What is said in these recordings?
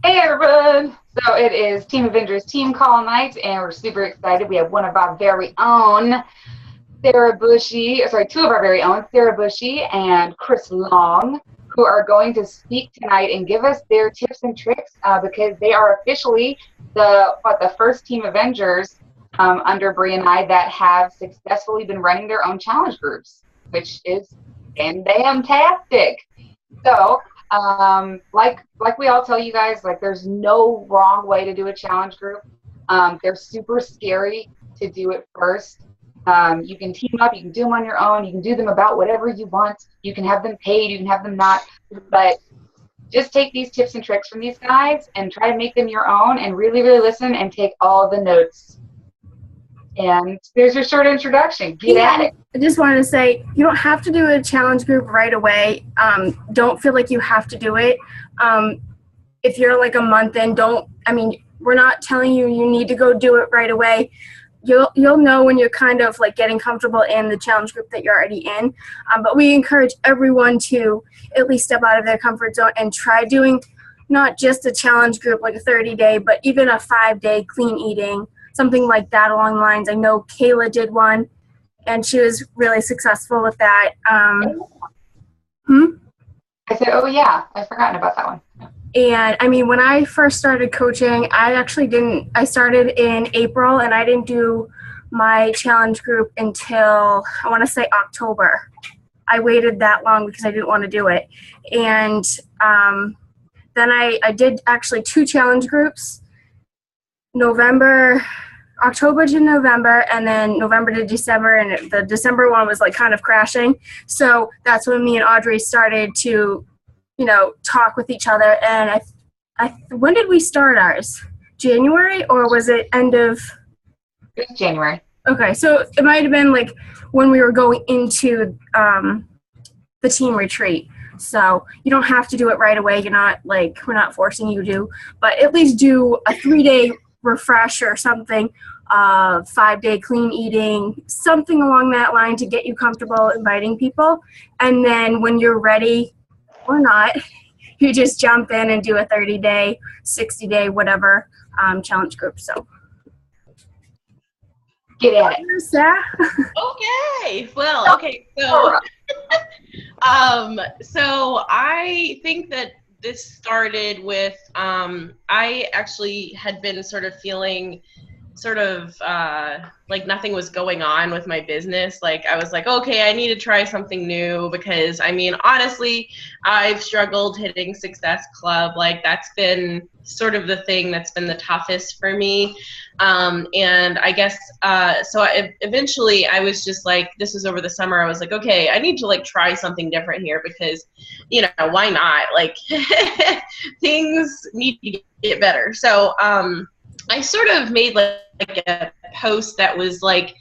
Hey everyone! So it is Team Avengers Team Call night, and we're super excited. We have one of our very own, Sarah Bushy, two of our very own, Sarah Bushy and Chris Long, who are going to speak tonight and give us their tips and tricks because they are officially the first Team Avengers under Brie and I that have successfully been running their own challenge groups, which is fantastic. So, like we all tell you guys, like there's no wrong way to do a challenge group. They're super scary to do it first. You can team up, you can do them on your own, you can do them about whatever you want. You can have them paid, you can have them not, but just take these tips and tricks from these guys and try to make them your own and really, really listen and take all the notes. And there's your short introduction. Get at it. I just wanted to say, you don't have to do a challenge group right away. Don't feel like you have to do it. If you're like a month in, we're not telling you need to go do it right away. You'll know when you're kind of like getting comfortable in the challenge group that you're already in. But we encourage everyone to at least step out of their comfort zone and try doing not just a challenge group like a 30-day, but even a 5-day clean eating, something like that along the lines. I know Kayla did one, and she was really successful with that. I said, oh yeah, I've forgotten about that one. And I mean, when I first started coaching, I started in April, and I didn't do my challenge group until, I want to say, October. I waited that long because I didn't want to do it. And then I did actually 2 challenge groups, October to November, and then November to December, and the December one was like kind of crashing. So that's when me and Audrey started to, talk with each other. And when did we start ours? January, or was it end of? It was January. Okay, so it might have been like when we were going into the team retreat. So you don't have to do it right away. We're not forcing you to, but at least do a 3-day refresh or something, 5-day clean eating, something along that line to get you comfortable inviting people. And then when you're ready or not, you just jump in and do a 30-day, 60-day, whatever challenge group. So get at it. Okay. Well, okay. So, so I think that this started with, I actually had been sort of feeling like nothing was going on with my business. Like I was like, okay, I need to try something new because honestly, I've struggled hitting Success Club. Like that's been sort of the thing that's been the toughest for me. And I guess, eventually I was just like, this was over the summer. I was like, okay, I need to like try something different here because, why not? Like things need to get better. So, I sort of made like a post that was like,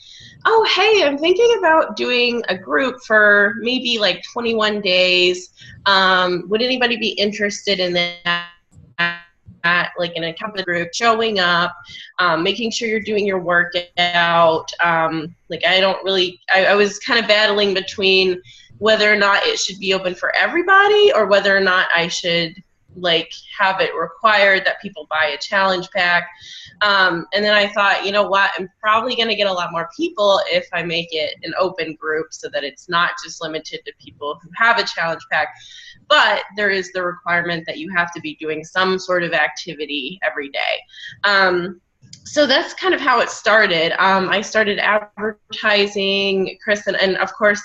oh, hey, I'm thinking about doing a group for maybe like 21 days. Would anybody be interested in that? Like in a company group, showing up, making sure you're doing your workout. I was kind of battling between whether or not it should be open for everybody or whether or not I should like have it required that people buy a challenge pack. And then I thought, you know what, I'm probably going to get a lot more people if I make it an open group so that it's not just limited to people who have a challenge pack, but there is the requirement that you have to be doing some sort of activity every day. So that's kind of how it started. I started advertising Chris, and of course,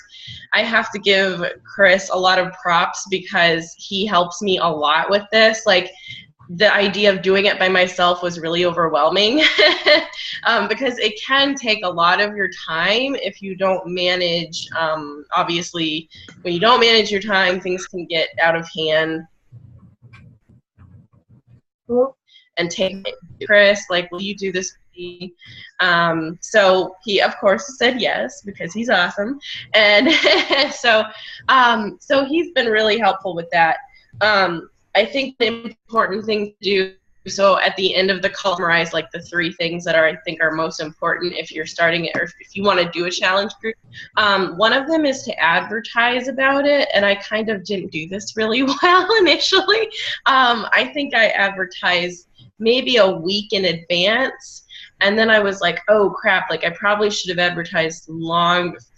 I have to give Chris a lot of props because he helps me a lot with this. Like, the idea of doing it by myself was really overwhelming because it can take a lot of your time if you don't manage. Obviously, when you don't manage your time, things can get out of hand. And take Chris, like, will you do this with me? So he, of course, said yes because he's awesome, and so he's been really helpful with that. I think the important thing to do So at the end of the call, summarize like the 3 things that I think are most important if you're starting it or if you want to do a challenge group. One of them is to advertise about it, and I kind of didn't do this really well initially. I think I advertised maybe a week in advance, and then I was like, oh crap, like I probably should have advertised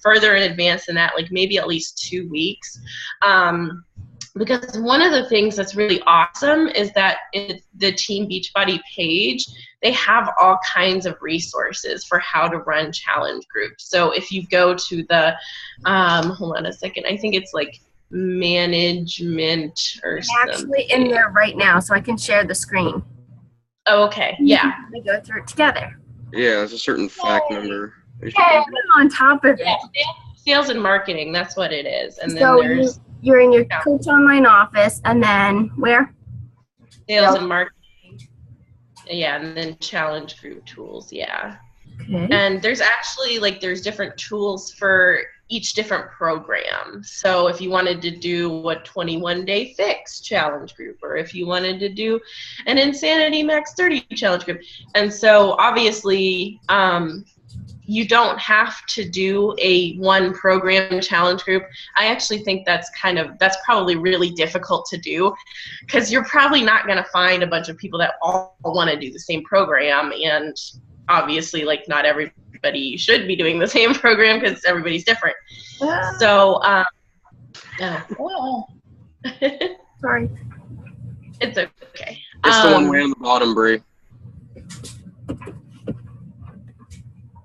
further in advance than that, like maybe at least 2 weeks. Because one of the things that's really awesome is that in the Team Beachbody page, they have all kinds of resources for how to run challenge groups. So if you go to the, hold on a second, I think it's like management or something. Actually in there right now, so I can share the screen. Oh, okay, yeah. We go through it together. Yeah, there's a certain fact number. I'm on top of it. Yeah, sales and marketing, that's what it is. And then So there's you're in your Coach Online office, and then where? sales and marketing. Yeah, and then challenge group tools, yeah. Okay. And there's actually there's different tools for each different program. So if you wanted to do a 21-day fix challenge group, or if you wanted to do an Insanity Max 30 challenge group. And so obviously, you don't have to do a one program challenge group. I actually think that's probably really difficult to do, because you're probably not going to find a bunch of people that all want to do the same program. And obviously, not everybody should be doing the same program because everybody's different. So, Sorry. it's okay. It's the one way on the bottom, Bree.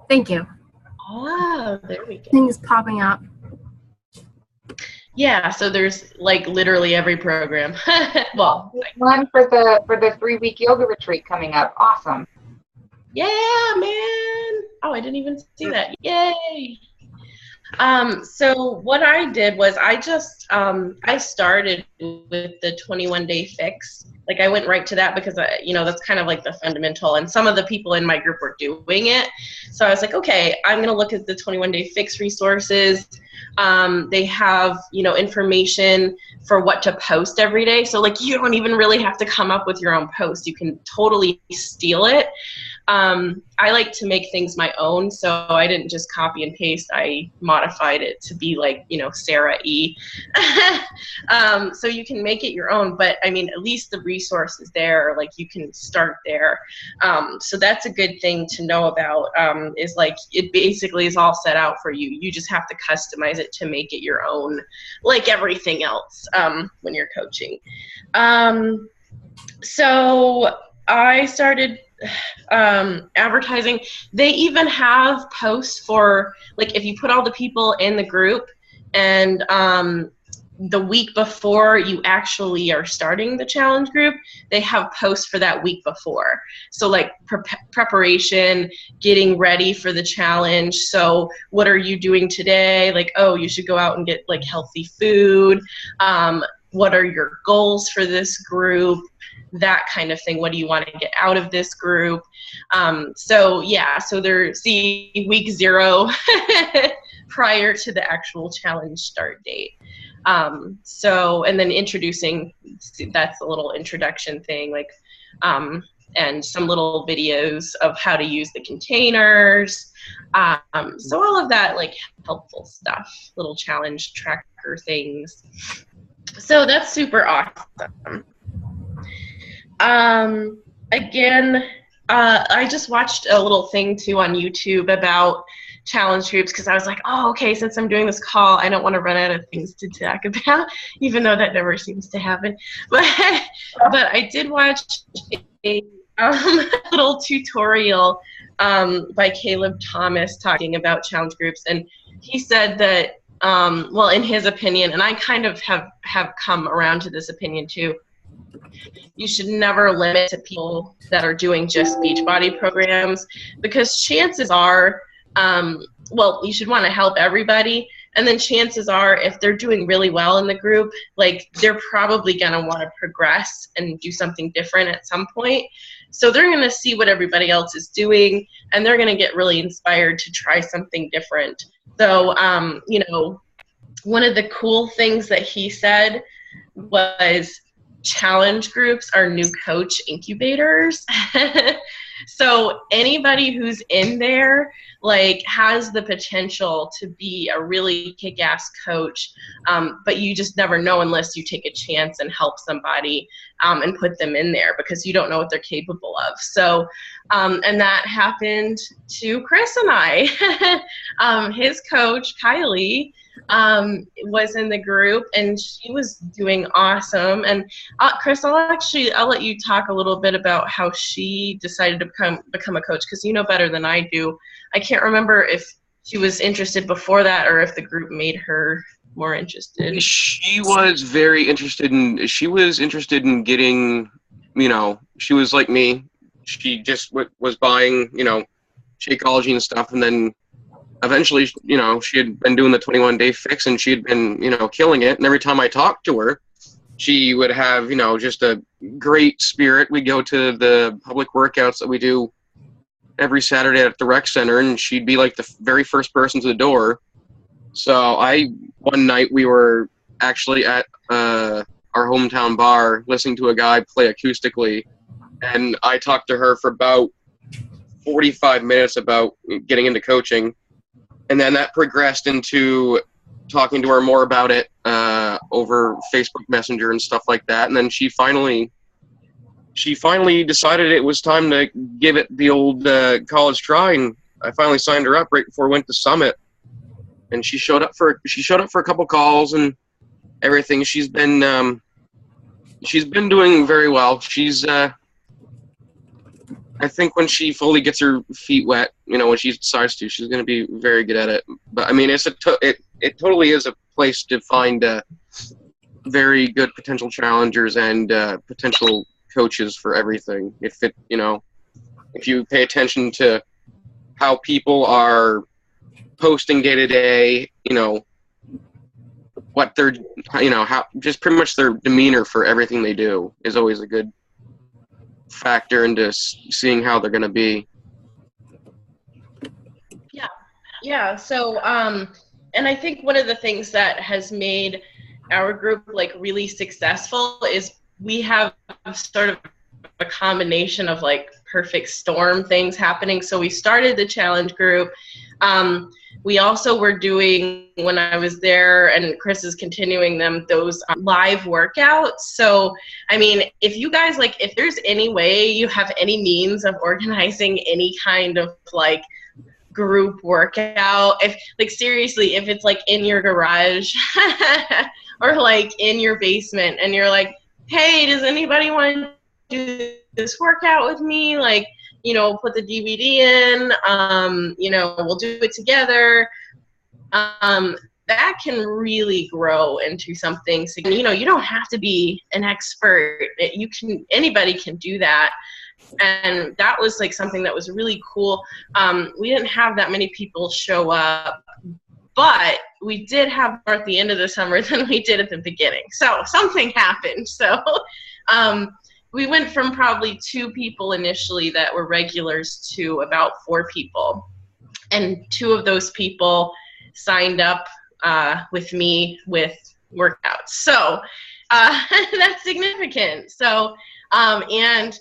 Thank you. Oh, there we go. Thing is popping up. Yeah, so there's literally every program. Well, One for the 3-week yoga retreat coming up. Awesome. yeah, man. Oh, I didn't even see that. Yay. So what I did was I just I started with the 21-day fix. I went right to that because that's kind of the fundamental, and some of the people in my group were doing it. So I was like, okay, I'm going to look at the 21-day fix resources. They have, information for what to post every day. So you don't even really have to come up with your own post. You can totally steal it. I like to make things my own, so I didn't just copy and paste. I modified it to be Sarah E. So you can make it your own, but I mean, at least the resource is there. You can start there. So that's a good thing to know about, is it basically is all set out for you. You just have to customize it to make it your own, like everything else, when you're coaching. So I started advertising. They even have posts for if you put all the people in the group, and the week before you actually are starting the challenge group, they have posts for that week before. So preparation, getting ready for the challenge. So what are you doing today? Oh, you should go out and get healthy food. What are your goals for this group? That kind of thing. What do you want to get out of this group? So they're week 0 prior to the actual challenge start date. And then introducing, that's a little introduction thing, and some little videos of how to use the containers. So all of that helpful stuff, little challenge tracker things. So that's super awesome. Again, I just watched a little thing too on YouTube about challenge groups, because I was like, oh, okay, since I'm doing this call, I don't want to run out of things to talk about, even though that never seems to happen. But I did watch a little tutorial by Caleb Thomas talking about challenge groups, and he said that, well, in his opinion, and I kind of have come around to this opinion too, you should never limit to people that are doing just Beachbody programs, because chances are, well, you should want to help everybody, and then chances are, if they're doing really well in the group, they're probably going to want to progress and do something different at some point. So they're going to see what everybody else is doing, and they're going to get really inspired to try something different. So, one of the cool things that he said was, challenge groups are new coach incubators. So anybody who's in there like has the potential to be a really kick-ass coach, but you just never know unless you take a chance and help somebody and put them in there, because you don't know what they're capable of. So and that happened to Chris and I. His coach, Kylie, was in the group, and she was doing awesome. And Chris, I'll let you talk a little bit about how she decided to become a coach, because you know better than I do. I can't remember if she was interested before that or if the group made her more interested. She was interested in getting, she was like me. She just was buying, Shakeology and stuff, and then eventually, she had been doing the 21-day fix, and she had been, killing it. And every time I talked to her, she would have, just a great spirit. We go to the public workouts that we do every Saturday at the rec center, and she'd be like the very first person to the door. So one night we were actually at our hometown bar listening to a guy play acoustically, and I talked to her for about 45 minutes about getting into coaching. And then that progressed into talking to her more about it over Facebook Messenger and stuff like that. And then she finally decided it was time to give it the old college try. And I finally signed her up right before we went to Summit. And she showed up for a couple calls and everything. She's been doing very well. She's I think when she fully gets her feet wet, when she decides to, she's going to be very good at it. But I mean, it totally is a place to find very good potential challengers and potential coaches for everything. If you pay attention to how people are posting day to day, what they're, how just pretty much their demeanor for everything they do is always a good factor into seeing how they're going to be. Yeah. So, and I think one of the things that has made our group like really successful is we have sort of a combination of like perfect storm things happening. So we started the challenge group. We also were doing, when I was there, and Chris is continuing them, those live workouts. So, I mean, if you guys, if there's any way you have any means of organizing any kind of, group workout, seriously, if it's, in your garage or, in your basement, and you're like, hey, does anybody want to do this workout with me? Put the DVD in, we'll do it together. That can really grow into something. You don't have to be an expert. Anybody can do that. And that was something that was really cool. We didn't have that many people show up, but we did have more at the end of the summer than we did at the beginning. So something happened. So, we went from probably 2 people initially that were regulars to about 4 people. And 2 of those people signed up with me with workouts. So that's significant. So, and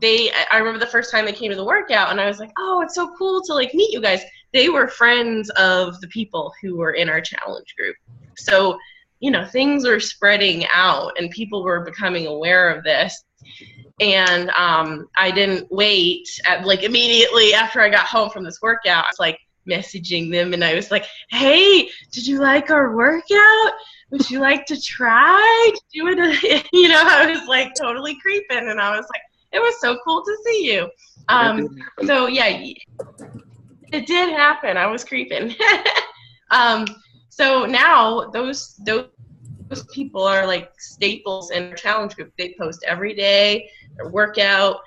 I remember the first time they came to the workout, and I was like, oh, it's so cool to meet you guys. They were friends of the people who were in our challenge group. So, things were spreading out, and people were becoming aware of this. And I didn't wait immediately after I got home from this workout. I was messaging them, and I was like, hey, did you like our workout? Would you like to try to do it? I was totally creeping, and I was like, it was so cool to see you. So yeah, it did happen. I was creeping. So now those people are staples in our challenge group. They post every day their workout.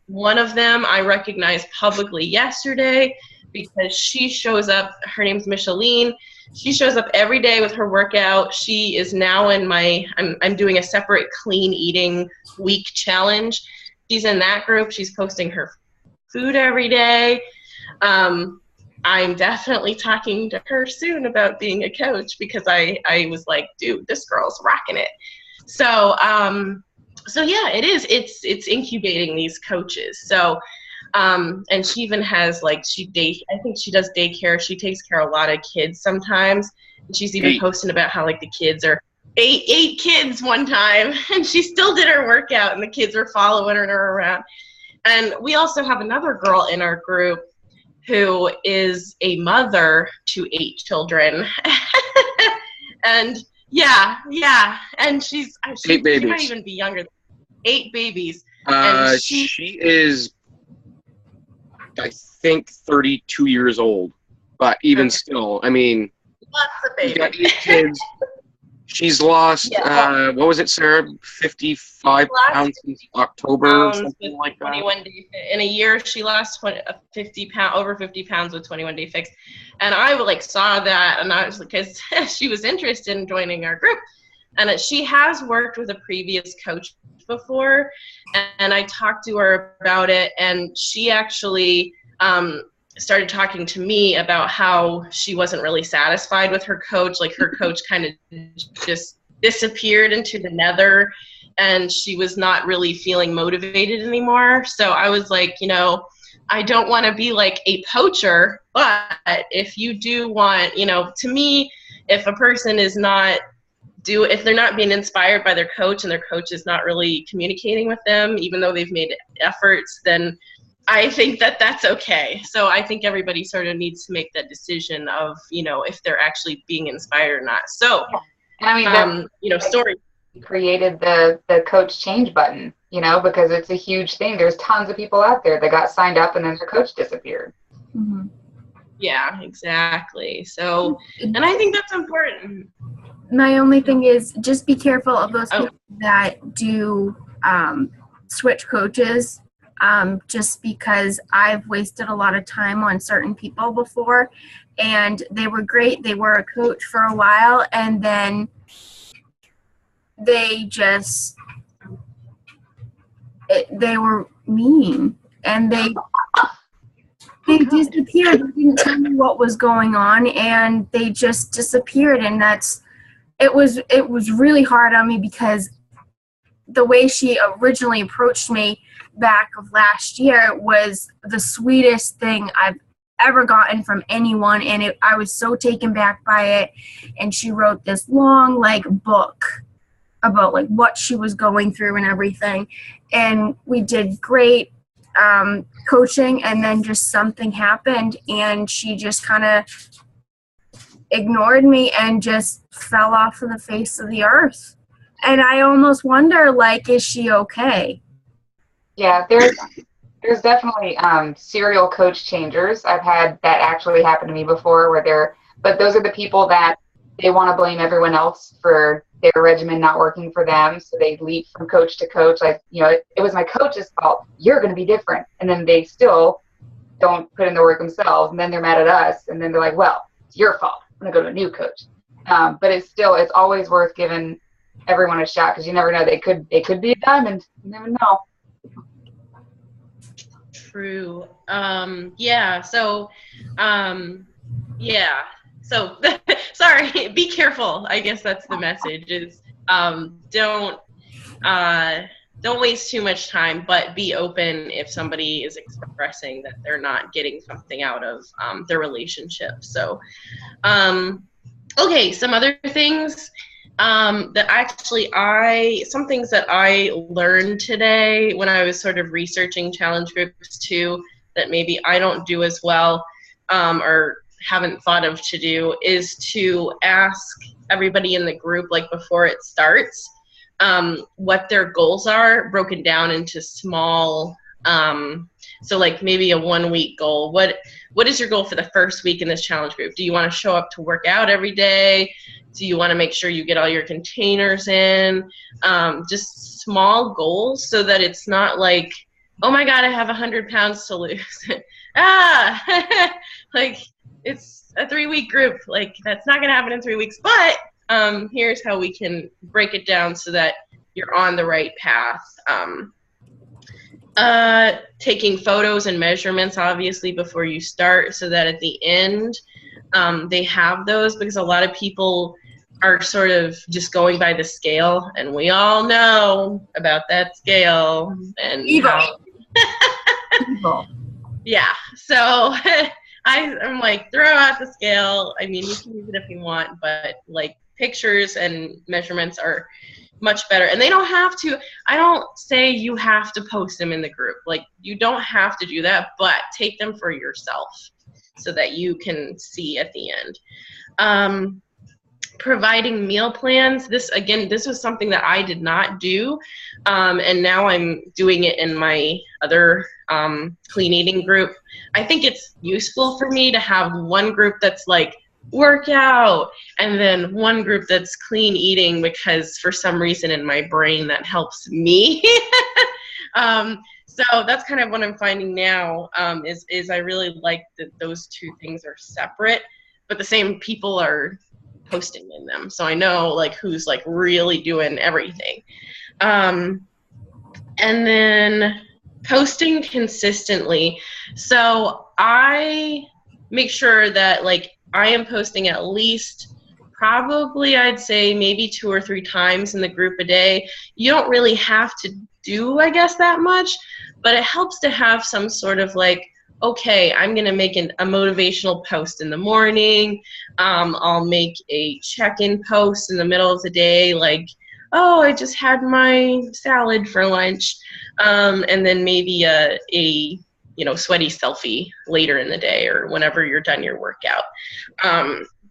One of them I recognized publicly yesterday because she shows up. Her name's Micheline. She shows up every day with her workout. She is now in I'm doing a separate clean eating week challenge. She's in that group. She's posting her food every day. I'm definitely talking to her soon about being a coach, because I was like, dude, this girl's rocking it. So yeah, it is. It's incubating these coaches. So, and she even has like I think she does daycare. She takes care of a lot of kids sometimes. And she's even posting about how like the kids are eight kids one time, and she still did her workout, and the kids were following her around. And we also have another girl in our group who is a mother to 8 children, and yeah, and she 8 babies. She might even be younger than 8 babies. She is, I think, 32 years old. But even still, I mean, lots of she's got babies. 8 kids. She's lost, what was it, Sarah? 55 pounds since October, something like that. 21-day in a year, she lost over 50 pounds with 21-day fix. And I like saw that, and I was because she was interested in joining our group, and she has worked with a previous coach before, and I talked to her about it, and she actually started talking to me about how she wasn't really satisfied with her coach. Like her coach kind of just disappeared into the nether, and she was not really feeling motivated anymore. So I was like, I don't want to be like a poacher, but if you do want, to me, if a person is not if they're not being inspired by their coach and their coach is not really communicating with them, even though they've made efforts, then I think that that's okay. So I think everybody sort of needs to make that decision of, if they're actually being inspired or not. So, I mean, story created the coach change button, because it's a huge thing. There's tons of people out there that got signed up and then their coach disappeared. Mm-hmm. Yeah, exactly. So, and I think that's important. My only thing is just be careful of those people that do switch coaches. Just because I've wasted a lot of time on certain people before, and they were great. They were a coach for a while, and then they were mean, and they disappeared. They didn't tell me what was going on, and they just disappeared. And it was really hard on me because the way she originally approached me back of last year was the sweetest thing I've ever gotten from anyone, and I was so taken back by it. And she wrote this long book about what she was going through and everything, and we did great coaching, and then just something happened and she just kind of ignored me and just fell off of the face of the earth. And I almost wonder, is she okay? Yeah, there's definitely serial coach changers. I've had that actually happen to me before, but those are the people that they want to blame everyone else for their regimen not working for them, so they leap from coach to coach. It was my coach's fault. You're going to be different, and then they still don't put in the work themselves, and then they're mad at us, and then they're like, well, it's your fault. I'm going to go to a new coach. But it's always worth giving everyone a shot, because you never know. They could be a diamond. You never know. True. So sorry, be careful. I guess that's the message is don't waste too much time, but be open if somebody is expressing that they're not getting something out of their relationship. So, okay, some other things some things that I learned today when I was sort of researching challenge groups too, that maybe I don't do as well or haven't thought of to do, is to ask everybody in the group, before it starts, what their goals are, broken down into small, so maybe a 1-week goal. What is your goal for the first week in this challenge group? Do you want to show up to work out every day? Do you want to make sure you get all your containers in? Just small goals, so that it's not oh my God, I have 100 pounds to lose. It's a 3-week group. That's not going to happen in 3 weeks, but here's how we can break it down so that you're on the right path. Taking photos and measurements, obviously, before you start, so that at the end they have those, because a lot of people are sort of just going by the scale, and we all know about that scale and Evil. Evil. Yeah, so I'm like, throw out the scale. I mean, you can use it if you want, but like pictures and measurements are much better. And they don't have to, I don't say you have to post them in the group. Like, you don't have to do that, but take them for yourself so that you can see at the end. Providing meal plans. This was something that I did not do, and now I'm doing it in my other clean eating group. I think it's useful for me to have one group that's like workout and then one group that's clean eating, because for some reason in my brain that helps me. So that's kind of what I'm finding now, is I really like that those two things are separate, but the same people are posting in them, so I know like who's like really doing everything. And then posting consistently, so I make sure that like I am posting at least, probably I'd say maybe 2 or 3 times in the group a day. You don't really have to do, I guess, that much, but it helps to have some sort of like, okay, I'm going to make a motivational post in the morning. I'll make a check-in post in the middle of the day, like, oh, I just had my salad for lunch. And then maybe a sweaty selfie later in the day or whenever you're done your workout.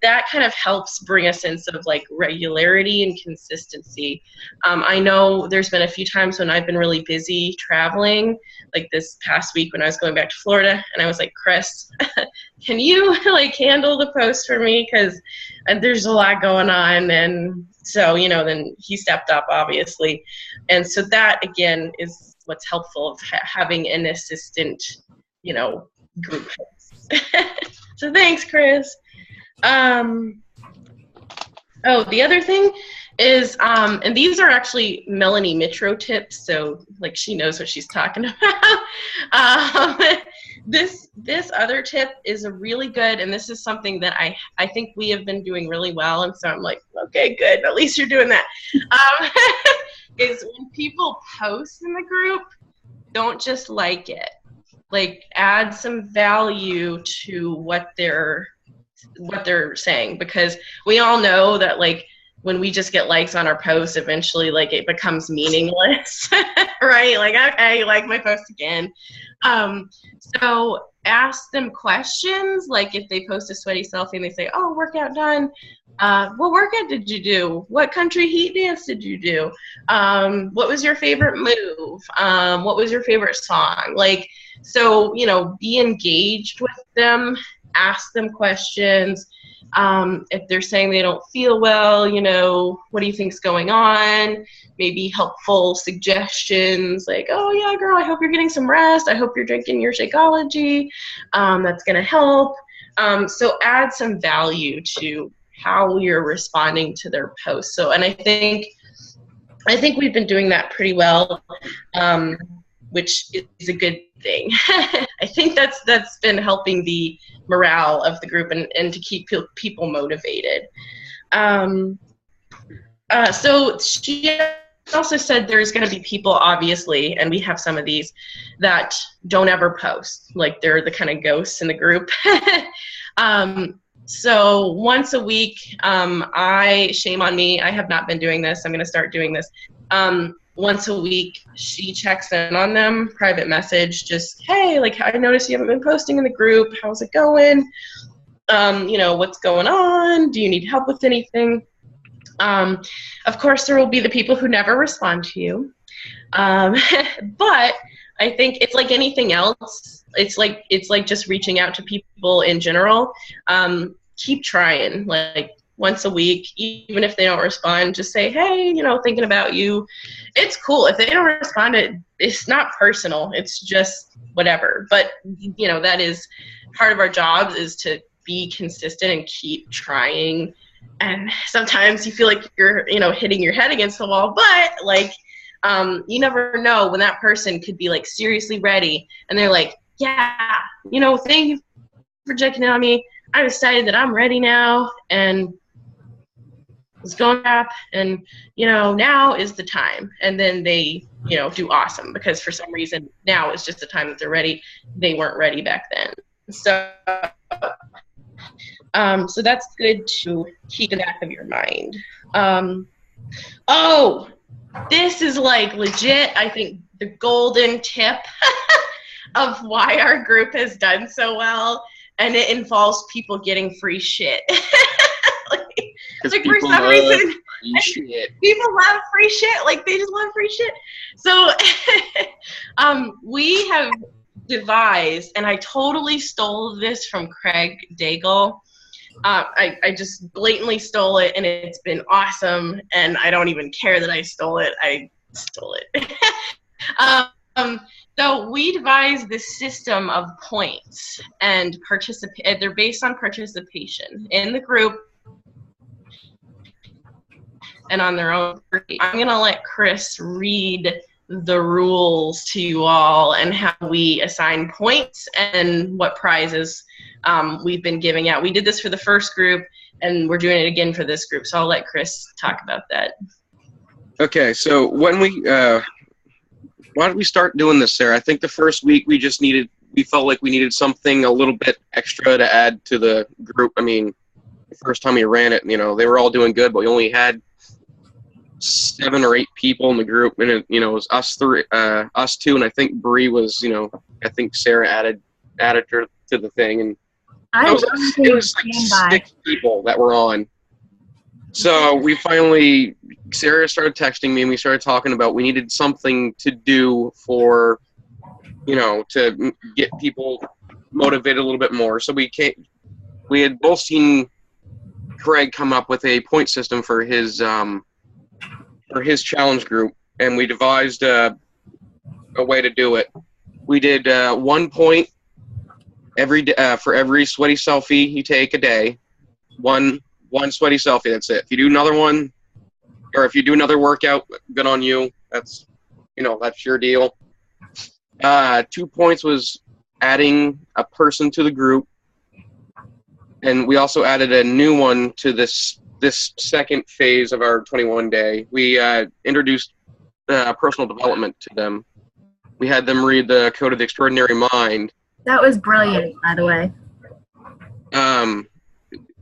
That kind of helps bring a sense of like regularity and consistency. I know there's been a few times when I've been really busy traveling, like this past week when I was going back to Florida, and I was like, Chris, can you like handle the post for me? Because there's a lot going on. And so, then he stepped up, obviously. And so that, again, is what's helpful of having an assistant, group host. So thanks, Chris. The other thing is, and these are actually Melanie Mitro tips, so like she knows what she's talking about. This other tip is a really good, and this is something that I think we have been doing really well, and so I'm like, okay, good, at least you're doing that. Is when people post in the group, don't just like it. Like, add some value to what they're saying, because we all know that like when we just get likes on our posts, eventually like it becomes meaningless. Right? Like, okay, you like my post again. So ask them questions, like if they post a sweaty selfie and they say, oh, workout done, what workout did you do? What country heat dance did you do? What was your favorite move? What was your favorite song? Like, so, be engaged with them, ask them questions. If they're saying they don't feel well, what do you think's going on? Maybe helpful suggestions like, oh yeah, girl, I hope you're getting some rest. I hope you're drinking your Shakeology. That's going to help. So add some value to how you're responding to their posts. So, and I think we've been doing that pretty well, which is a good thing. I think that's been helping the morale of the group and to keep people motivated. So she also said there's going to be people, obviously, and we have some of these, that don't ever post. Like, they're the kind of ghosts in the group. So once a week, shame on me, I have not been doing this. I'm going to start doing this. Once a week, she checks in on them, private message, just, hey, like, I noticed you haven't been posting in the group. How's it going? What's going on? Do you need help with anything? Of course, there will be the people who never respond to you. But I think it's like anything else. It's like just reaching out to people in general. Keep trying, like, once a week, even if they don't respond, just say, hey, thinking about you. It's cool. If they don't respond, it's not personal. It's just whatever. But, that is part of our jobs, is to be consistent and keep trying. And sometimes you feel like you're, hitting your head against the wall, but like, you never know when that person could be like seriously ready. And they're like, yeah, thank you for checking on me. I decided that I'm ready now. And was going crap, and now is the time. And then they do awesome, because for some reason now is just the time that they're ready. They weren't ready back then. So so that's good to keep in the back of your mind. Oh, this is like legit, I think, the golden tip of why our group has done so well, and it involves people getting free shit. like for some reason, people love free shit. Like, they just love free shit. So we have devised, and I totally stole this from Craig Daigle. I just blatantly stole it, and it's been awesome, and I don't even care that I stole it. I stole it. So we devised this system of points, and they're based on participation in the group and on their own. I'm going to let Chris read the rules to you all and how we assign points and what prizes we've been giving out. We did this for the first group, and we're doing it again for this group, so I'll let Chris talk about that. Okay, so when why don't we start doing this, Sarah? I think the first week we felt like we needed something a little bit extra to add to the group. I mean, the first time we ran it, they were all doing good, but we only had 7 or 8 people in the group, and it was us two, and I think Bree was, I think Sarah added her to the thing, and it was like 6 people that were on. So Sarah started texting me, and we started talking about we needed something to do for, to get people motivated a little bit more. So we had both seen Craig come up with a point system for his challenge group, and we devised a way to do it. We did 1 point for every sweaty selfie you take a day. One sweaty selfie, that's it. If you do another one, or if you do another workout, good on you. That's your deal. 2 points was adding a person to the group, and we also added a new one to this second phase of our 21 day. We introduced personal development to them. We had them read the Code of the Extraordinary Mind. That was brilliant, by the way.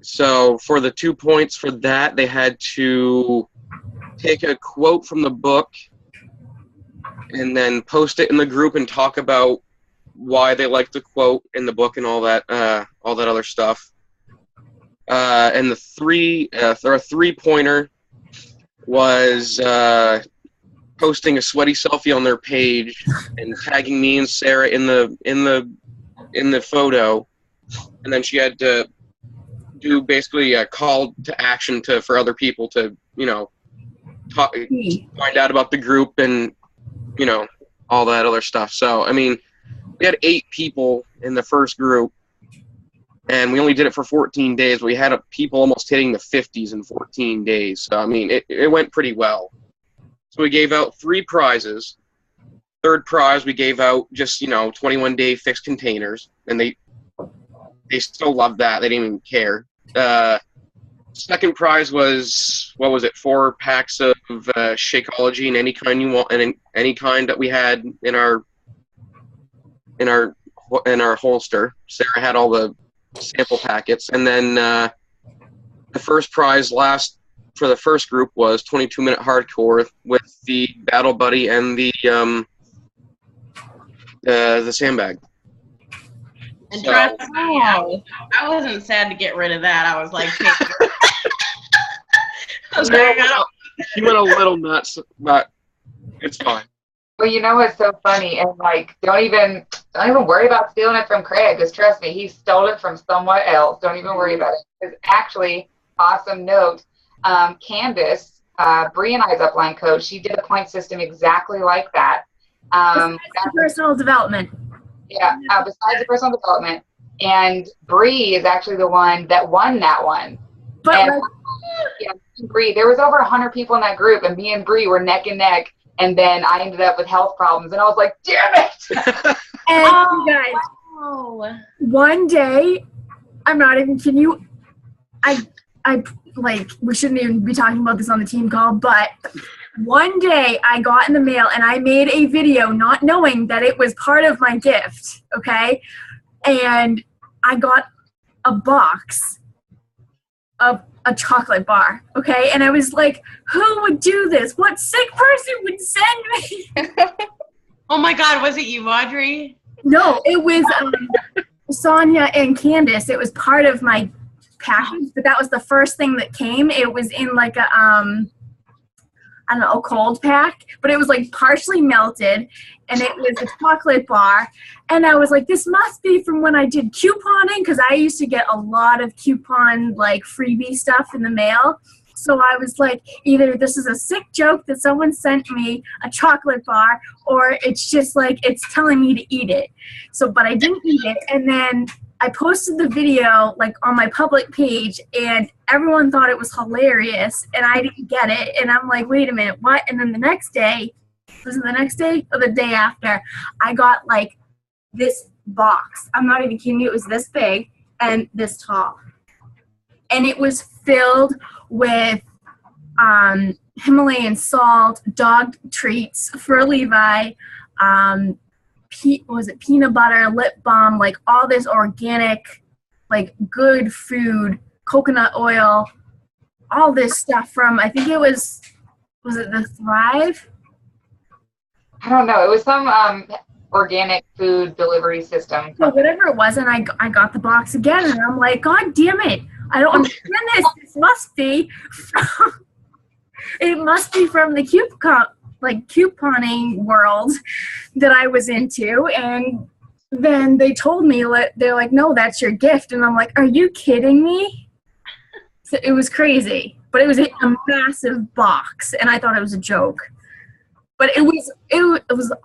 So for the 2 points for that, they had to take a quote from the book and then post it in the group and talk about why they liked the quote in the book and all that other stuff. And the 3-pointer was posting a sweaty selfie on their page and tagging me and Sarah in the photo, and then she had to do basically a call to action for other people to find out about the group and all that other stuff. So I mean, we had 8 people in the first group, and we only did it for 14 days. But we had people almost hitting the 50s in 14 days. So I mean, it went pretty well. So we gave out 3 prizes. Third prize, we gave out just 21-day fixed containers, and they still loved that. They didn't even care. Second prize was, 4 packs of Shakeology in any kind you want, and in any kind that we had in our holster. Sarah had all the sample packets, and then the first prize for the first group was 22-minute hardcore with the Battle Buddy and the sandbag. And trust me, I wasn't sad to get rid of that. I was like, She went a little nuts, but it's fine. Well, what's so funny, and don't even worry about stealing it from Craig, because trust me, he stole it from someone else. Don't even worry about it. Because actually, awesome note, Candace, Bree and I's upline coach, she did a point system exactly like that. Personal development. Yeah, besides the personal development. And Bree is actually the one that won that one. But Bree, there was over 100 people in that group, and me and Bree were neck and neck, and then I ended up with health problems, and I was like, damn it! And you guys, one day, I'm not even kidding you, I like, we shouldn't even be talking about this on the team call, but one day I got in the mail and I made a video not knowing that it was part of my gift, okay? And I got a box of a chocolate bar, okay? And I was like, who would do this? What sick person would send me? Oh my God, was it you, Audrey? No, it was Sonia and Candace. It was part of my package, but that was the first thing that came. It was in like a I don't know, a cold pack, but it was like partially melted, and it was a chocolate bar. And I was like, this must be from when I did couponing, because I used to get a lot of coupon, like, freebie stuff in the mail. So I was like, either this is a sick joke that someone sent me a chocolate bar, or it's just like it's telling me to eat it. So, but I didn't eat it, and then I posted the video like on my public page, and everyone thought it was hilarious, and I didn't get it. And I'm like, wait a minute, what? And then the next day, was it the next day or the day after, I got like this box. I'm not even kidding you. It was this big and this tall. And it was filled with Himalayan salt, dog treats for Levi, peanut butter, lip balm, like all this organic, like good food, coconut oil, all this stuff from, I think it was it the Thrive? I don't know. It was some organic food delivery system. So whatever it was, and I got the box again, and I'm like, God damn it. I don't understand this. This must be from, it must be from the couponing world that I was into. And then they told me, they're like, no, that's your gift. And I'm like, are you kidding me? So it was crazy, but it was a massive box, and I thought it was a joke. But it was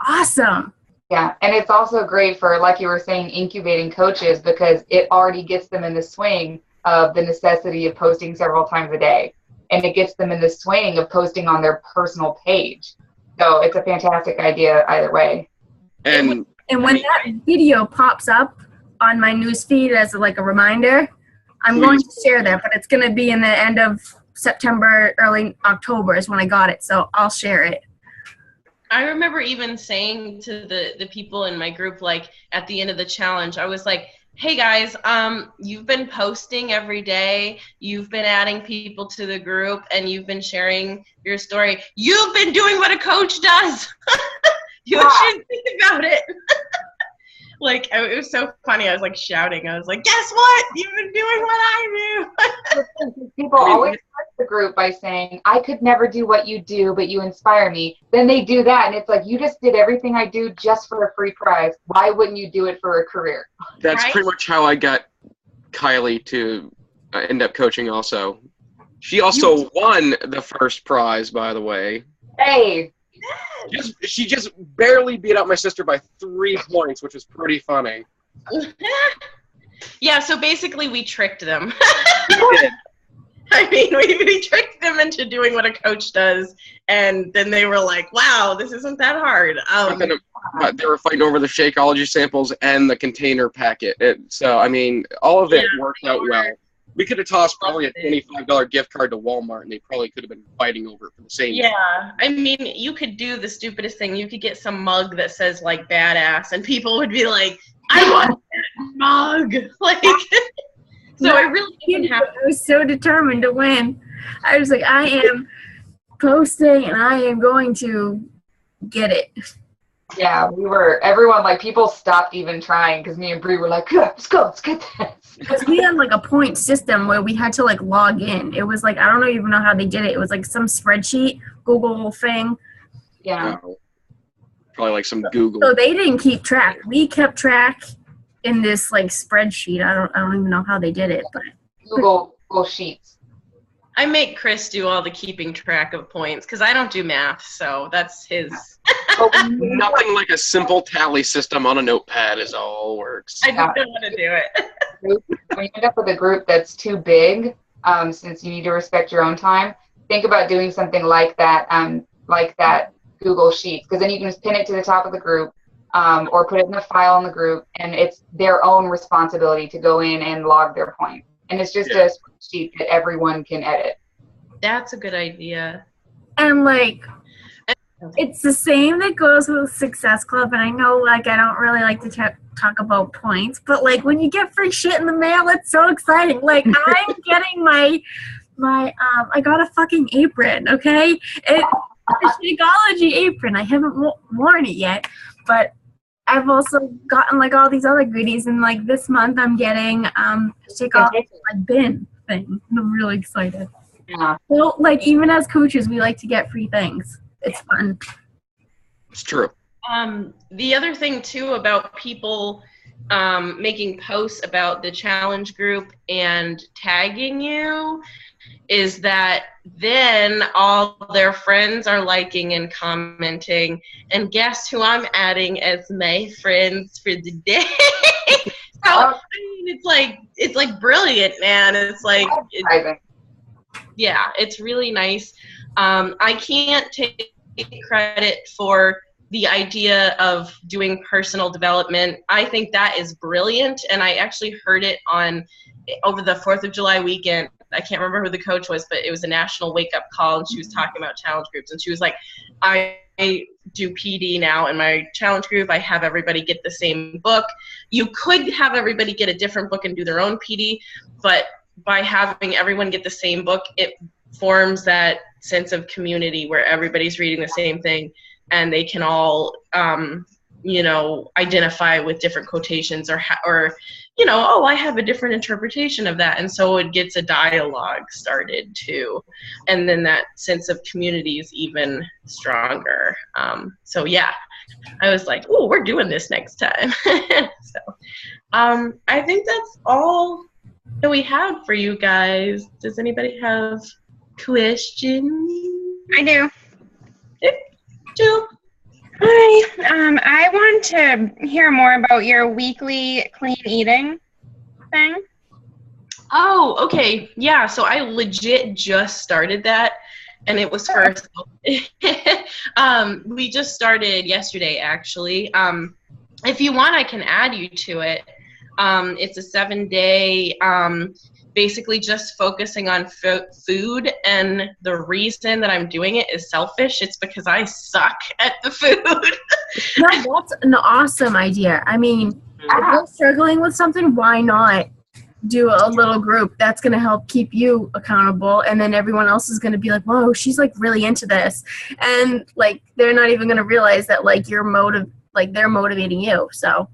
awesome. Yeah, and it's also great for, like you were saying, incubating coaches, because it already gets them in the swing of the necessity of posting several times a day. And it gets them in the swing of posting on their personal page. So it's a fantastic idea either way. And when that video pops up on my newsfeed as like a reminder, I'm going to share that, but it's going to be in the end of September, early October is when I got it. So I'll share it. I remember even saying to the people in my group, like at the end of the challenge, I was like, hey guys, you've been posting every day, you've been adding people to the group, and you've been sharing your story. You've been doing what a coach does. You should think about it. Like, it was so funny. I was like shouting. I was like, guess what? You've been doing what I do. People always start the group by saying, I could never do what you do, but you inspire me. Then they do that, and it's like, you just did everything I do just for a free prize. Why wouldn't you do it for a career? that's Right? pretty much how I got Kylie to end up coaching also. She also won the first prize, by the way. Hey, She just barely beat out my sister by 3 points, which was pretty funny. Yeah, so basically we tricked them. We did. I mean, we tricked them into doing what a coach does, and then they were like, wow, this isn't that hard. They were fighting over the Shakeology samples and the container packet. So, I mean, all of it worked out well. We could have tossed probably a $25 gift card to Walmart, and they probably could have been fighting over it for the same. Yeah, I mean, you could do the stupidest thing. You could get some mug that says, like, badass, and people would be like, I want that mug. Like, so it really didn't happen. I was so determined to win. I was like, I am posting, and I am going to get it. yeah, everyone, like, people stopped even trying, because me and Bree were like, yeah, let's get this. Because we had like a point system where we had to like log in. It was like, I don't even know how they did it. It was like some spreadsheet, Google thing. Yeah. Probably like some Google. So they didn't keep track. We kept track in this like spreadsheet. I don't even know how they did it, but Google Sheets. I make Chris do all the keeping track of points, because I don't do math, so that's his. Nothing like a simple tally system on a notepad is all works. I just don't want to do it. When you end up with a group that's too big, since you need to respect your own time, think about doing something like that Google Sheets, because then you can just pin it to the top of the group, or put it in a file in the group, and it's their own responsibility to go in and log their points. And it's just Yeah. a spreadsheet that everyone can edit. That's a good idea. And like, it's the same that goes with Success Club. And I know, like, I don't really like to talk about points, but like when you get free shit in the mail, it's so exciting. Like, I'm getting my I got a fucking apron. Okay, it's a Shakeology apron. I haven't worn it yet, but I've also gotten like all these other goodies. And like this month, I'm getting Shakeology bin thing. I'm really excited. Yeah. Well, like even as coaches, we like to get free things. It's fun. It's true. The other thing too about people making posts about the challenge group and tagging you is that then all their friends are liking and commenting, and guess who I'm adding as my friends for the day? So I mean, it's like brilliant, man. It's like yeah, it's really nice. I can't take credit for the idea of doing personal development. I think that is brilliant, and I actually heard it over the 4th of July weekend. I can't remember who the coach was, but it was a national wake-up call, and she was talking about challenge groups, and she was like, I do PD now in my challenge group. I have everybody get the same book. You could have everybody get a different book and do their own PD, but by having everyone get the same book, it forms that sense of community where everybody's reading the same thing, and they can all, identify with different quotations or oh, I have a different interpretation of that. And so it gets a dialogue started too. And then that sense of community is even stronger. So yeah, I was like, oh, we're doing this next time. So I think that's all that we have for you guys. Does anybody have questions? I do. Jill? Hi. I want to hear more about your weekly clean eating thing. Oh, okay. Yeah, so I legit just started that, and it was first. We just started yesterday, actually. If you want, I can add you to it. It's a 7-day, basically just focusing on food, and the reason that I'm doing it is selfish. It's because I suck at the food. No, that's an awesome idea. I mean, if you're struggling with something, why not do a little group? That's going to help keep you accountable, and then everyone else is going to be like, whoa, she's like really into this. And like they're not even going to realize that like they're motivating you. So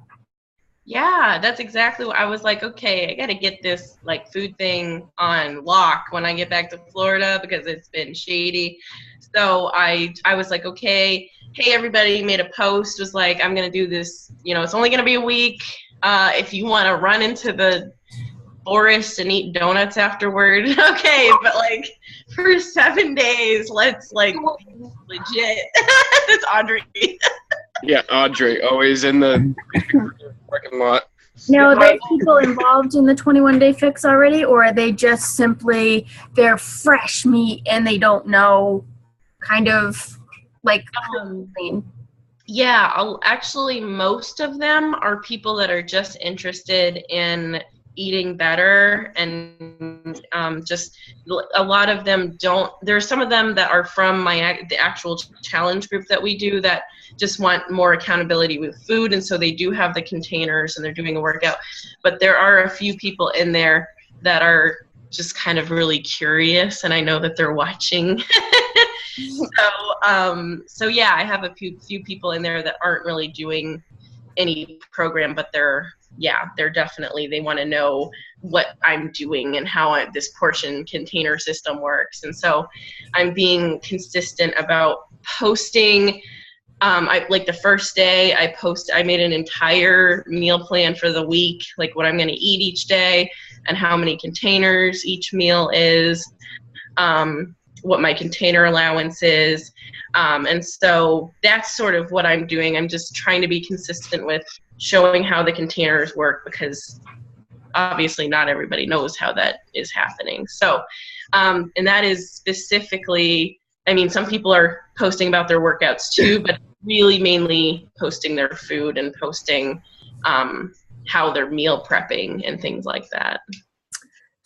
yeah, that's exactly what I was like, okay, I got to get this like food thing on lock when I get back to Florida because it's been shady. So I was like, okay, hey, everybody, made a post, was like, I'm going to do this, it's only going to be a week. If you want to run into the forest and eat donuts afterward, okay, but like for 7 days, let's like legit. It's Audrey. Yeah, Audrey, always in the parking lot. now, are there people involved in the 21-day fix already, or are they just simply they're fresh meat and they don't know kind of like clean? Yeah, actually, most of them are people that are just interested in eating better, and just a lot of them don't. There's some of them that are from the actual challenge group that we do that just want more accountability with food, and so they do have the containers and they're doing a workout. But there are a few people in there that are just kind of really curious, and I know that they're watching. So yeah, I have a few people in there that aren't really doing any program, but they're definitely, they want to know what I'm doing and how this portion container system works. And so I'm being consistent about posting. Like the first day I made an entire meal plan for the week, like what I'm going to eat each day and how many containers each meal is, what my container allowance is. And so that's sort of what I'm doing. I'm just trying to be consistent with showing how the containers work, because obviously not everybody knows how that is happening. So, and that is specifically, I mean, some people are posting about their workouts too, but really mainly posting their food and posting how they're meal prepping and things like that.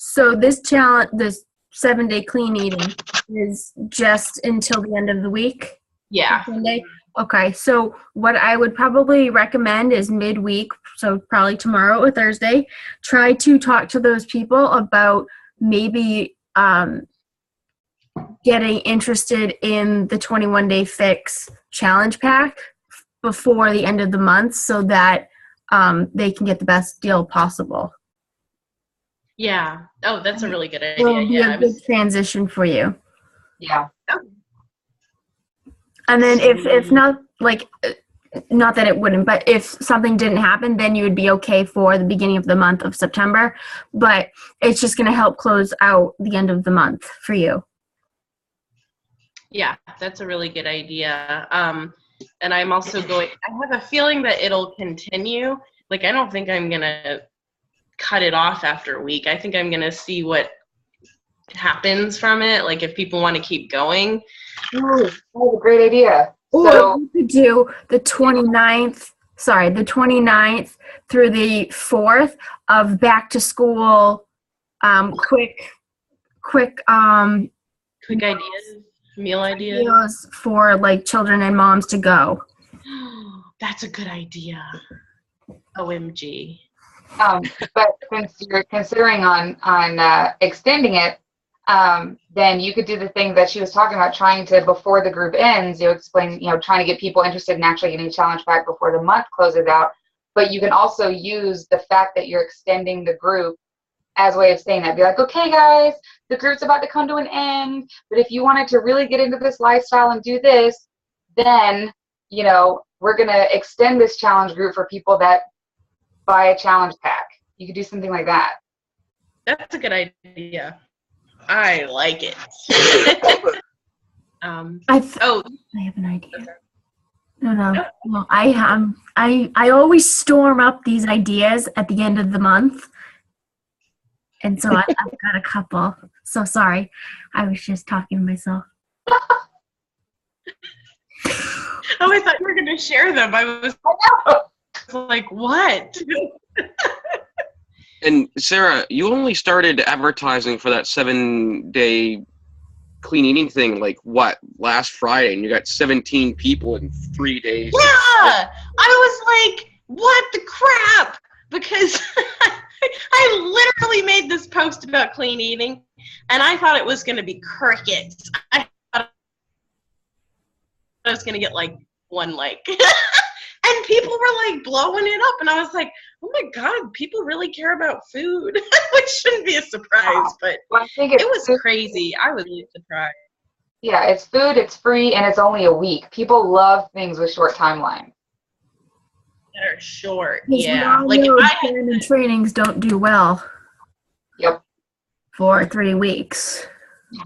So this 7-day clean eating is just until the end of the week? Yeah. Sunday? Okay, so what I would probably recommend is midweek, so probably tomorrow or Thursday, try to talk to those people about maybe getting interested in the 21-day fix challenge pack before the end of the month so that they can get the best deal possible. Yeah. Oh, that's a really good It idea. will be Yeah. a good transition for you. Yeah. And then if not, like, not that it wouldn't, but if something didn't happen, then you would be okay for the beginning of the month of September. But it's just going to help close out the end of the month for you. Yeah, that's a really good idea. And I'm also I have a feeling that it'll continue. Like, I don't think I'm going to cut it off after a week. I think I'm going to see what happens from it. Like, if people want to keep going. Ooh, that's a great idea. Or So you could do the 29th through the 4th of back to school, quick Ideas, meal ideas. meals for like children and moms to go. That's a good idea. OMG. but since you're considering on extending it, then you could do the thing that she was talking about, trying to, before the group ends, you explain, trying to get people interested in actually getting a challenge pack before the month closes out. But you can also use the fact that you're extending the group as a way of saying that. Be like, okay, guys, the group's about to come to an end, but if you wanted to really get into this lifestyle and do this, then, we're going to extend this challenge group for people that buy a challenge pack. You could do something like that. That's a good idea. I like it. I have an idea. No. I always storm up these ideas at the end of the month. And so I've got a couple. So sorry. I was just talking to myself. Oh, I thought you were going to share them. I was like, what? And Sarah, you only started advertising for that 7-day clean eating thing, like what, last Friday, and you got 17 people in 3 days. Yeah! I was like, what the crap? Because I literally made this post about clean eating, and I thought it was going to be crickets. I thought I was going to get like 1 like. And people were like blowing it up, and I was like, oh my God, people really care about food, which shouldn't be a surprise, but I think it was crazy. I was really surprised. Yeah, it's food, it's free, and it's only a week. People love things with short timelines. That are short, Yeah. Like if trainings don't do well. Yep. For 3 weeks.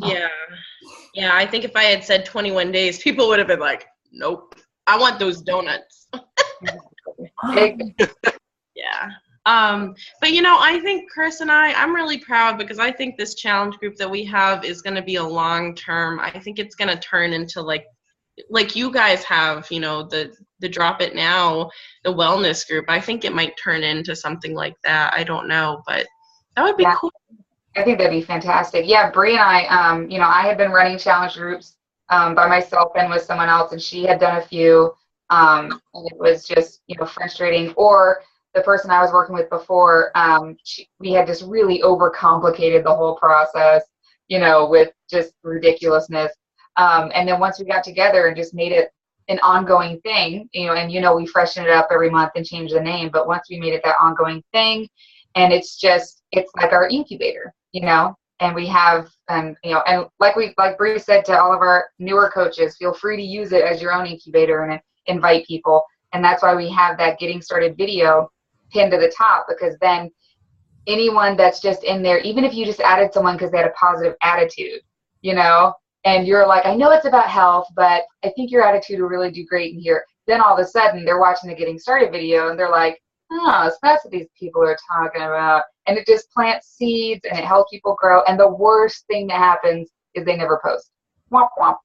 Yeah. I think if I had said 21 days, people would have been like, nope, I want those donuts. Yeah. But I think Chris and I'm really proud because I think this challenge group that we have is going to be a long term. I think it's going to turn into like you guys have, the Drop It Now, the wellness group. I think it might turn into something like that. I don't know, but that would be cool. I think that'd be fantastic. Yeah, Bree and I, I had been running challenge groups by myself and with someone else, and she had done a few. And it was just, frustrating. Or the person I was working with before, we had just really overcomplicated the whole process, with just ridiculousness. And then once we got together and just made it an ongoing thing, and we freshen it up every month and change the name. But once we made it that ongoing thing, and it's like our incubator, and we have, and like Bree said to all of our newer coaches, feel free to use it as your own incubator and invite people. And that's why we have that getting started video pinned to the top, because then anyone that's just in there, even if you just added someone because they had a positive attitude, and you're like, I know it's about health, but I think your attitude will really do great in here. Then all of a sudden they're watching the getting started video and they're like, oh, so that's what these people are talking about. And it just plants seeds and it helps people grow. And the worst thing that happens is they never post. Womp womp.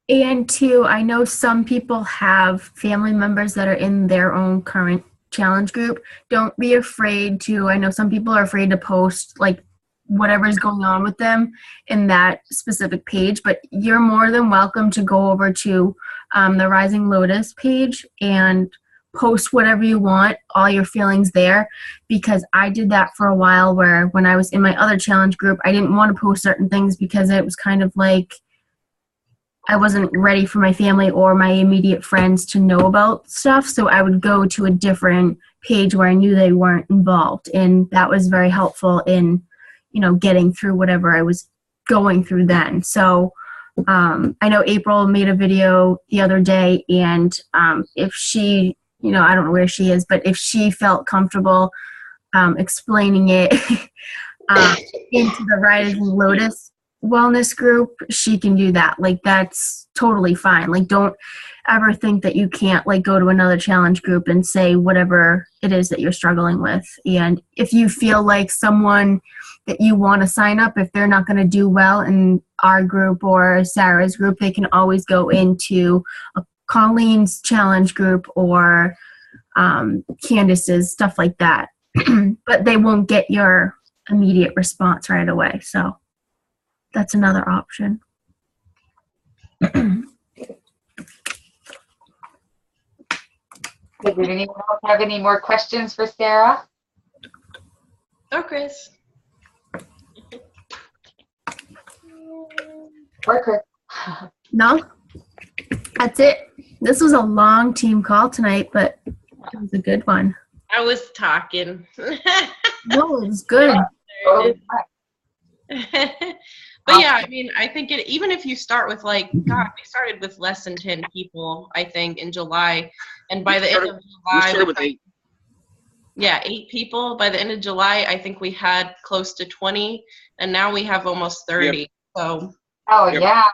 And two, I know some people have family members that are in their own current challenge group. Don't be afraid to, I know some people are afraid to post like whatever's going on with them in that specific page. But you're more than welcome to go over to the Rising Lotus page and post whatever you want, all your feelings there, because I did that for a while where when I was in my other challenge group, I didn't want to post certain things because it was kind of like I wasn't ready for my family or my immediate friends to know about stuff. So I would go to a different page where I knew they weren't involved. And that was very helpful in, getting through whatever I was going through then. So I know April made a video the other day, and if she, I don't know where she is, but if she felt comfortable explaining it into the Rising Lotus wellness group, she can do that. Like, that's totally fine. Like, don't ever think that you can't go to another challenge group and say whatever it is that you're struggling with. And if you feel like someone that you want to sign up, if they're not going to do well in our group or Sarah's group, they can always go into Colleen's challenge group or Candace's, stuff like that. But they won't get your immediate response right away. So that's another option. Did anyone else have any more questions for Sarah? Oh, Chris. Or Chris? No? That's it. This was a long team call tonight, but it was a good one. I was talking. No, it was good. But yeah, I mean, I think even if you start with we started with less than 10 people, I think, in July, and by the end of July, started with 8. Yeah, 8 people. By the end of July, I think we had close to 20, and now we have almost 30. Yep. So. Oh yeah.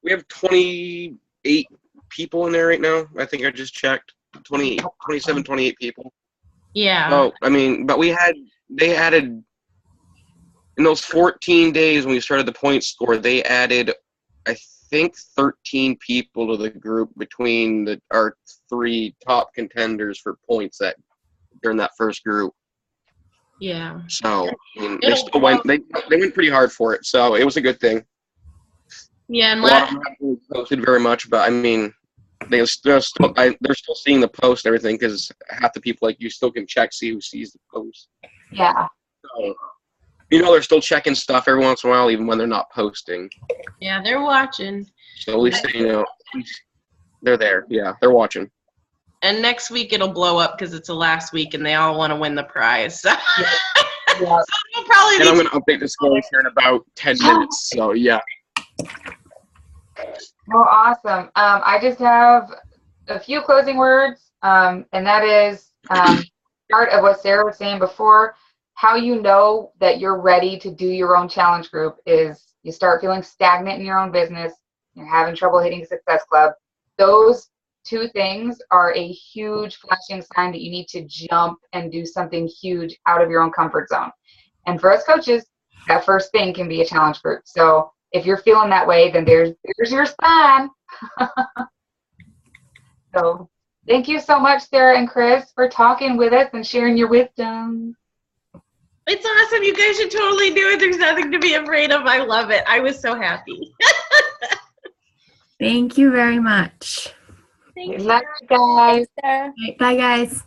We have 28 people in there right now. I think I just checked. 27, 28 people. Yeah. Oh, I mean, but they added. In those 14 days when we started the point score, they added, I think, 13 people to the group between our 3 top contenders for points during that first group. Yeah. So I mean, they still went. They went pretty hard for it. So it was a good thing. Yeah, and a lot of them haven't really posted very much, but I mean, they're still seeing the post and everything, because half the people you still can see who sees the post. Yeah. So, they're still checking stuff every once in a while, even when they're not posting. Yeah, they're watching. So at least they're there. Yeah, they're watching. And next week it'll blow up because it's the last week and they all want to win the prize. So, Yeah. so we'll probably and I'm going to update the score here in about 10 minutes. So yeah. Well, awesome. I just have a few closing words, and that is part of what Sarah was saying before. How you know that you're ready to do your own challenge group is you start feeling stagnant in your own business, you're having trouble hitting Success Club. Those 2 things are a huge flashing sign that you need to jump and do something huge out of your own comfort zone. And for us coaches, that first thing can be a challenge group. So if you're feeling that way, then there's your sign. So thank you so much, Sarah and Chris, for talking with us and sharing your wisdom. It's awesome. You guys should totally do it. There's nothing to be afraid of. I love it. I was so happy. Thank you very much. Thank Good luck, guys. Bye, guys.